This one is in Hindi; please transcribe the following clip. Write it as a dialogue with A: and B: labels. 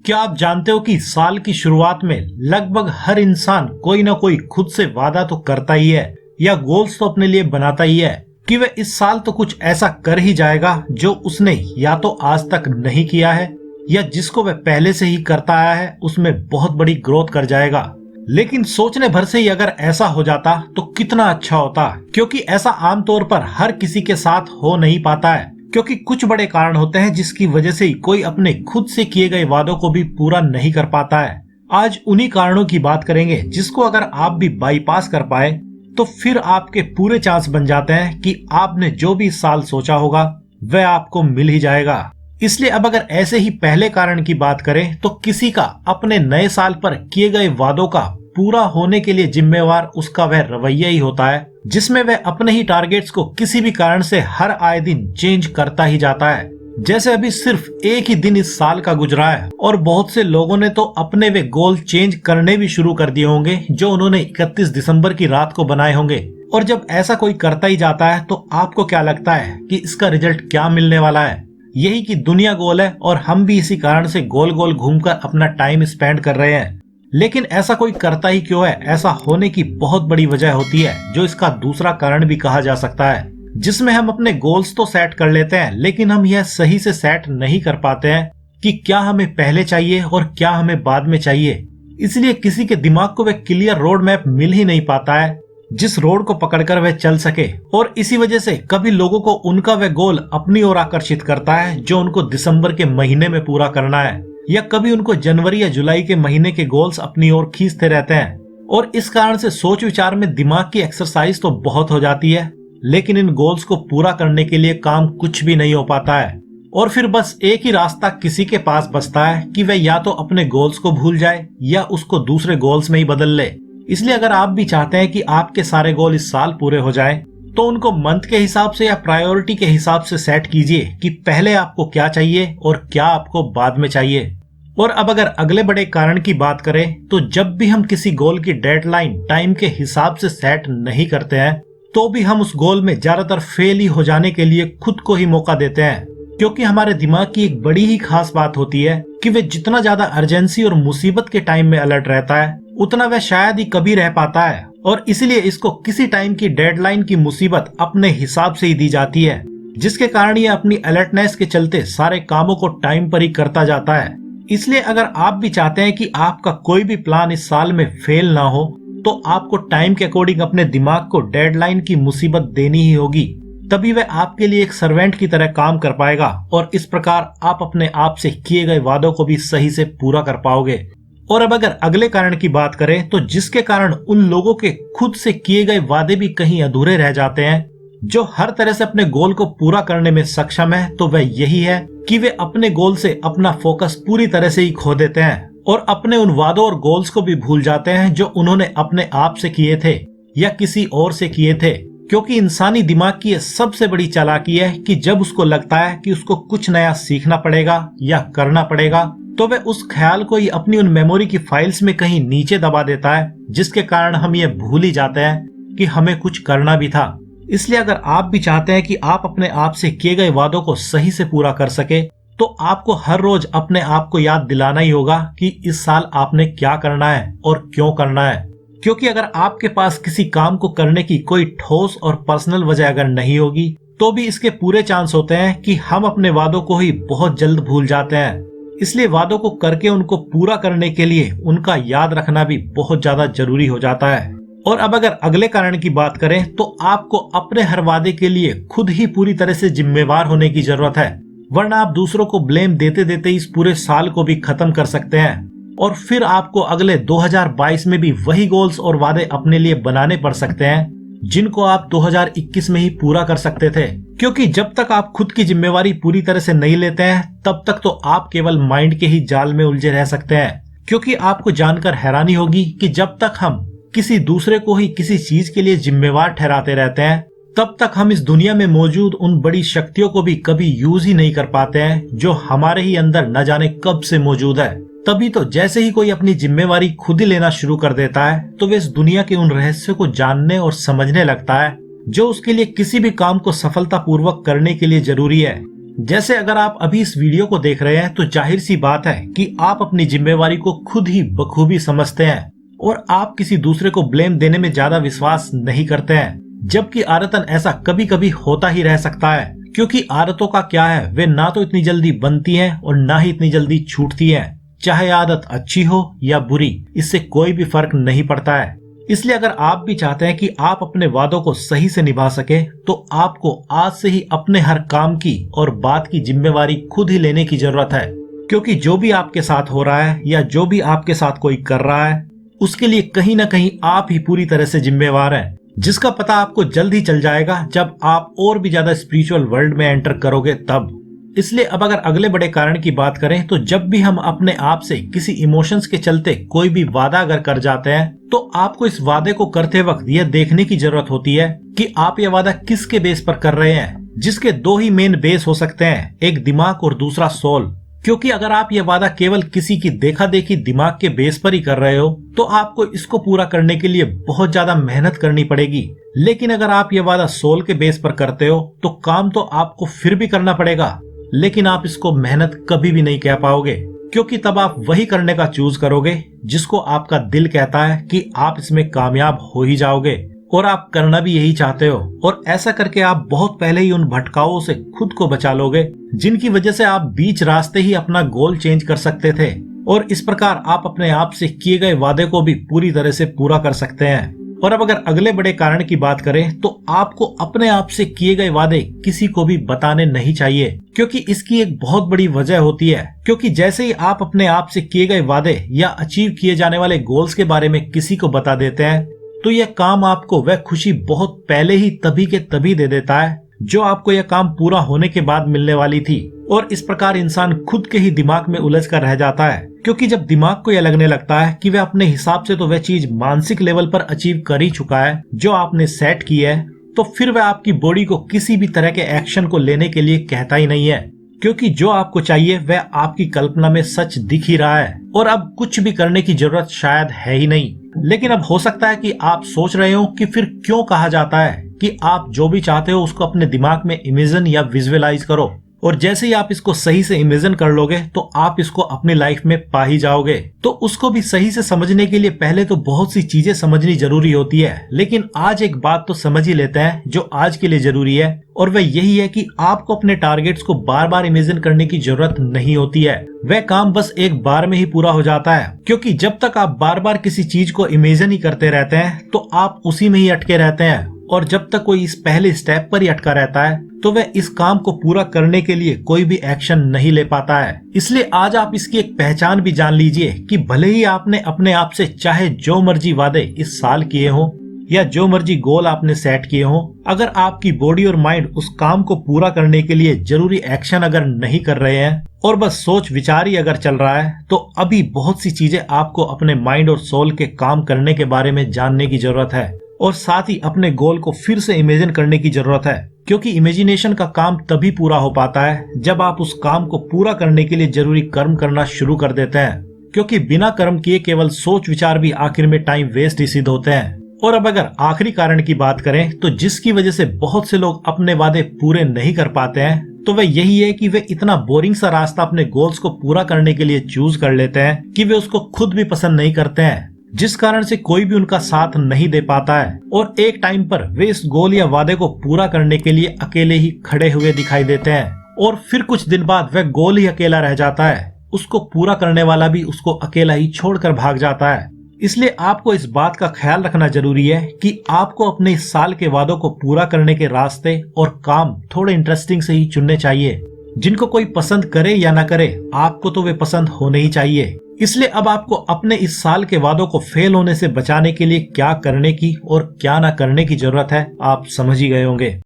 A: क्या आप जानते हो कि साल की शुरुआत में लगभग हर इंसान कोई ना कोई खुद से वादा तो करता ही है या गोल्स तो अपने लिए बनाता ही है कि वह इस साल तो कुछ ऐसा कर ही जाएगा जो उसने या तो आज तक नहीं किया है या जिसको वह पहले से ही करता आया है उसमें बहुत बड़ी ग्रोथ कर जाएगा। लेकिन सोचने भर से ही अगर ऐसा हो जाता तो कितना अच्छा होता, क्योंकि ऐसा आमतौर पर हर किसी के साथ हो नहीं पाता है, क्योंकि कुछ बड़े कारण होते हैं जिसकी वजह से ही कोई अपने खुद से किए गए वादों को भी पूरा नहीं कर पाता है। आज उन्हीं कारणों की बात करेंगे जिसको अगर आप भी बाईपास कर पाए तो फिर आपके पूरे चांस बन जाते हैं कि आपने जो भी इस साल सोचा होगा वह आपको मिल ही जाएगा। इसलिए अब अगर ऐसे ही पहले कारण की बात करें तो किसी का अपने नए साल पर किए गए वादों का पूरा होने के लिए जिम्मेवार उसका वह रवैया ही होता है, जिसमें वह अपने ही टारगेट्स को किसी भी कारण से हर आए दिन चेंज करता ही जाता है। जैसे अभी सिर्फ एक ही दिन इस साल का गुजरा है और बहुत से लोगों ने तो अपने वे गोल चेंज करने भी शुरू कर दिए होंगे जो उन्होंने 31 दिसंबर की रात को बनाए होंगे। और जब ऐसा कोई करता ही जाता है तो आपको क्या लगता है कि इसका रिजल्ट क्या मिलने वाला है? यही कि दुनिया गोल है और हम भी इसी कारण से गोल गोल घूमकर अपना टाइम स्पेंड कर रहे हैं। लेकिन ऐसा कोई करता ही क्यों है? ऐसा होने की बहुत बड़ी वजह होती है जो इसका दूसरा कारण भी कहा जा सकता है, जिसमें हम अपने गोल्स तो सेट कर लेते हैं लेकिन हम यह सही से सेट नहीं कर पाते हैं कि क्या हमें पहले चाहिए और क्या हमें बाद में चाहिए। इसलिए किसी के दिमाग को वह क्लियर रोड मैप मिल ही नहीं पाता है जिस रोड को पकड़कर वह चल सके, और इसी वजह से कभी लोगों को उनका वह गोल अपनी ओर आकर्षित करता है जो उनको दिसंबर के महीने में पूरा करना है, या कभी उनको जनवरी या जुलाई के महीने के गोल्स अपनी ओर खींचते रहते हैं। और इस कारण से सोच विचार में दिमाग की एक्सरसाइज तो बहुत हो जाती है लेकिन इन गोल्स को पूरा करने के लिए काम कुछ भी नहीं हो पाता है। और फिर बस एक ही रास्ता किसी के पास बचता है कि वह या तो अपने गोल्स को भूल जाए या उसको दूसरे गोल्स में ही बदल ले। इसलिए अगर आप भी चाहते हैं कि आपके सारे गोल इस साल पूरे हो जाएं, तो उनको मंथ के हिसाब से या प्रायोरिटी के हिसाब से सेट कीजिए कि पहले आपको क्या चाहिए और क्या आपको बाद में चाहिए। और अब अगर अगले बड़े कारण की बात करें तो जब भी हम किसी गोल की डेडलाइन टाइम के हिसाब से सेट नहीं करते हैं तो भी हम उस गोल में ज्यादातर फेल ही हो जाने के लिए खुद को ही मौका देते हैं, क्योंकि हमारे दिमाग की एक बड़ी ही खास बात होती है कि वे जितना ज्यादा अर्जेंसी और मुसीबत के टाइम में अलर्ट रहता है उतना वह शायद ही कभी रह पाता है, और इसलिए इसको किसी टाइम की डेडलाइन की मुसीबत अपने हिसाब से ही दी जाती है, जिसके कारण ये अपनी अलर्टनेस के चलते सारे कामों को टाइम पर ही करता जाता है। इसलिए अगर आप भी चाहते हैं कि आपका कोई भी प्लान इस साल में फेल ना हो तो आपको टाइम के अकॉर्डिंग अपने दिमाग को डेडलाइन की मुसीबत देनी ही होगी, तभी वह आपके लिए एक सर्वेंट की तरह काम कर पाएगा और इस प्रकार आप अपने आप से किए गए वादों को भी सही से पूरा कर पाओगे। और अब अगर अगले कारण की बात करें तो जिसके कारण उन लोगों के खुद से किए गए वादे भी कहीं अधूरे रह जाते हैं जो हर तरह से अपने गोल को पूरा करने में सक्षम है, तो वह यही है कि वे अपने गोल से अपना फोकस पूरी तरह से ही खो देते हैं और अपने उन वादों और गोल्स को भी भूल जाते हैं जो उन्होंने अपने आप से किए थे या किसी और से किए थे। क्योंकि इंसानी दिमाग की यह सबसे बड़ी चालाकी है कि जब उसको लगता है कि उसको कुछ नया सीखना पड़ेगा या करना पड़ेगा तो वह उस ख्याल को ही अपनी उन मेमोरी की फाइल्स में कहीं नीचे दबा देता है, जिसके कारण हम ये भूल ही जाते हैं कि हमें कुछ करना भी था। इसलिए अगर आप भी चाहते हैं कि आप अपने आप से किए गए वादों को सही से पूरा कर सके तो आपको हर रोज अपने आप को याद दिलाना ही होगा कि इस साल आपने क्या करना है और क्यों करना है। क्योंकि अगर आपके पास किसी काम को करने की कोई ठोस और पर्सनल वजह अगर नहीं होगी तो भी इसके पूरे चांस होते हैं कि हम अपने वादों को ही बहुत जल्द भूल जाते हैं। इसलिए वादों को करके उनको पूरा करने के लिए उनका याद रखना भी बहुत ज्यादा जरूरी हो जाता है। और अब अगर अगले कारण की बात करें तो आपको अपने हर वादे के लिए खुद ही पूरी तरह से जिम्मेवार होने की जरूरत है, वरना आप दूसरों को ब्लेम देते देते इस पूरे साल को भी खत्म कर सकते हैं और फिर आपको अगले 2022 में भी वही गोल्स और वादे अपने लिए बनाने पड़ सकते हैं जिनको आप 2021 में ही पूरा कर सकते थे। क्योंकि जब तक आप खुद की जिम्मेवारी पूरी तरह से नहीं लेते हैं तब तक तो आप केवल माइंड के ही जाल में उलझे रह सकते हैं। क्योंकि आपको जानकर हैरानी होगी कि जब तक हम किसी दूसरे को ही किसी चीज के लिए जिम्मेवार ठहराते रहते हैं तब तक हम इस दुनिया में मौजूद उन बड़ी शक्तियों को भी कभी यूज ही नहीं कर पाते हैं जो हमारे ही अंदर न जाने कब से मौजूद है। तभी तो जैसे ही कोई अपनी जिम्मेवारी खुद ही लेना शुरू कर देता है तो वे इस दुनिया के उन रहस्यों को जानने और समझने लगता है जो उसके लिए किसी भी काम को सफलतापूर्वक करने के लिए जरूरी है। जैसे अगर आप अभी इस वीडियो को देख रहे हैं तो जाहिर सी बात है कि आप अपनी जिम्मेवारी को खुद ही बखूबी समझते हैं और आप किसी दूसरे को ब्लेम देने में ज्यादा विश्वास नहीं करते हैं, जबकि आदतन ऐसा कभी कभी होता ही रह सकता है, क्योंकि आदतों का क्या है, वे ना तो इतनी जल्दी बनती हैं और ना ही इतनी जल्दी छूटती हैं। चाहे आदत अच्छी हो या बुरी, इससे कोई भी फर्क नहीं पड़ता है। इसलिए अगर आप भी चाहते हैं कि आप अपने वादों को सही से निभा सके, तो आपको आज से ही अपने हर काम की और बात की जिम्मेवारी खुद ही लेने की जरूरत है, क्योंकि जो भी आपके साथ हो रहा है या जो भी आपके साथ कोई कर रहा है, उसके लिए कहीं ना कहीं आप ही पूरी तरह से जिम्मेवार हैं, जिसका पता आपको जल्द ही चल जाएगा जब आप और भी ज्यादा स्पिरिचुअल वर्ल्ड में एंटर करोगे तब। इसलिए अब अगर अगले बड़े कारण की बात करें, तो जब भी हम अपने आप से किसी इमोशंस के चलते कोई भी वादा अगर कर जाते हैं, तो आपको इस वादे को करते वक्त यह देखने की जरूरत होती है कि आप यह वादा किसके बेस पर कर रहे हैं, जिसके दो ही मेन बेस हो सकते हैं, एक दिमाग और दूसरा सोल। क्योंकि अगर आप ये वादा केवल किसी की देखा देखी दिमाग के बेस पर ही कर रहे हो, तो आपको इसको पूरा करने के लिए बहुत ज्यादा मेहनत करनी पड़ेगी। लेकिन अगर आप ये वादा सोल के बेस पर करते हो, तो काम तो आपको फिर भी करना पड़ेगा, लेकिन आप इसको मेहनत कभी भी नहीं कह पाओगे, क्योंकि तब आप वही करने का चूज करोगे जिसको आपका दिल कहता है कि आप इसमें कामयाब हो ही जाओगे, और आप करना भी यही चाहते हो। और ऐसा करके आप बहुत पहले ही उन भटकाओं से खुद को बचा लोगे, जिनकी वजह से आप बीच रास्ते ही अपना गोल चेंज कर सकते थे, और इस प्रकार आप अपने आप से किए गए वादे को भी पूरी तरह से पूरा कर सकते हैं। और अब अगर अगले बड़े कारण की बात करें, तो आपको अपने आप से किए गए वादे किसी को भी बताने नहीं चाहिए, क्योंकि इसकी एक बहुत बड़ी वजह होती है। क्योंकि जैसे ही आप अपने आप से किए गए वादे या अचीव किए जाने वाले गोल्स के बारे में किसी को बता देते हैं, तो यह काम आपको वह खुशी बहुत पहले ही तभी के तभी दे देता है जो आपको यह काम पूरा होने के बाद मिलने वाली थी। और इस प्रकार इंसान खुद के ही दिमाग में उलझ कर रह जाता है, क्योंकि जब दिमाग को यह लगने लगता है कि वह अपने हिसाब से तो वह चीज मानसिक लेवल पर अचीव कर ही चुका है जो आपने सेट की है, तो फिर वह आपकी बॉडी को किसी भी तरह के एक्शन को लेने के लिए कहता ही नहीं है, क्योंकि जो आपको चाहिए वह आपकी कल्पना में सच दिख ही रहा है और अब कुछ भी करने की जरूरत शायद है ही नहीं। लेकिन अब हो सकता है कि आप सोच रहे हो कि फिर क्यों कहा जाता है कि आप जो भी चाहते हो उसको अपने दिमाग में इमेजिन या विजुअलाइज करो, और जैसे ही आप इसको सही से इमेजिन कर लोगे तो आप इसको अपनी लाइफ में पा ही जाओगे। तो उसको भी सही से समझने के लिए पहले तो बहुत सी चीजें समझनी जरूरी होती है, लेकिन आज एक बात तो समझ ही लेते हैं जो आज के लिए जरूरी है, और वह यही है कि आपको अपने टारगेट्स को बार बार इमेजिन करने की जरूरत नहीं होती है, वह काम बस एक बार में ही पूरा हो जाता है। क्योंकि जब तक आप बार बार किसी चीज को इमेजिन ही करते रहते हैं तो आप उसी में ही अटके रहते हैं, और जब तक कोई इस पहले स्टेप पर ही अटका रहता है तो वह इस काम को पूरा करने के लिए कोई भी एक्शन नहीं ले पाता है। इसलिए आज आप इसकी एक पहचान भी जान लीजिए कि भले ही आपने अपने आप से चाहे जो मर्जी वादे इस साल किए हो या जो मर्जी गोल आपने सेट किए हो, अगर आपकी बॉडी और माइंड उस काम को पूरा करने के लिए जरूरी एक्शन अगर नहीं कर रहे हैं और बस सोच विचार ही अगर चल रहा है, तो अभी बहुत सी चीजें आपको अपने माइंड और सोल के काम करने के बारे में जानने की जरूरत है, और साथ ही अपने गोल को फिर से इमेजिन करने की जरूरत है। क्योंकि इमेजिनेशन का काम तभी पूरा हो पाता है जब आप उस काम को पूरा करने के लिए जरूरी कर्म करना शुरू कर देते हैं, क्योंकि बिना कर्म किए केवल सोच विचार भी आखिर में टाइम वेस्ट ही सिद्ध होते हैं। और अब अगर आखिरी कारण की बात करें, तो जिसकी वजह से बहुत से लोग अपने वादे पूरे नहीं कर पाते हैं, तो वह यही है कि वे इतना बोरिंग सा रास्ता अपने गोल्स को पूरा करने के लिए चूज कर लेते हैं कि वे उसको खुद भी पसंद नहीं करते हैं, जिस कारण से कोई भी उनका साथ नहीं दे पाता है, और एक टाइम पर वे इस गोल या वादे को पूरा करने के लिए अकेले ही खड़े हुए दिखाई देते हैं, और फिर कुछ दिन बाद वह गोल ही अकेला रह जाता है, उसको पूरा करने वाला भी उसको अकेला ही छोड़कर भाग जाता है। इसलिए आपको इस बात का ख्याल रखना जरूरी है कि आपको अपने इस साल के वादों को पूरा करने के रास्ते और काम थोड़े इंटरेस्टिंग से ही चुनने चाहिए, जिनको कोई पसंद करे या ना करे, आपको तो वे पसंद होने ही चाहिए। इसलिए अब आपको अपने इस साल के वादों को फेल होने से बचाने के लिए क्या करने की और क्या ना करने की जरूरत है, आप समझ ही गए होंगे।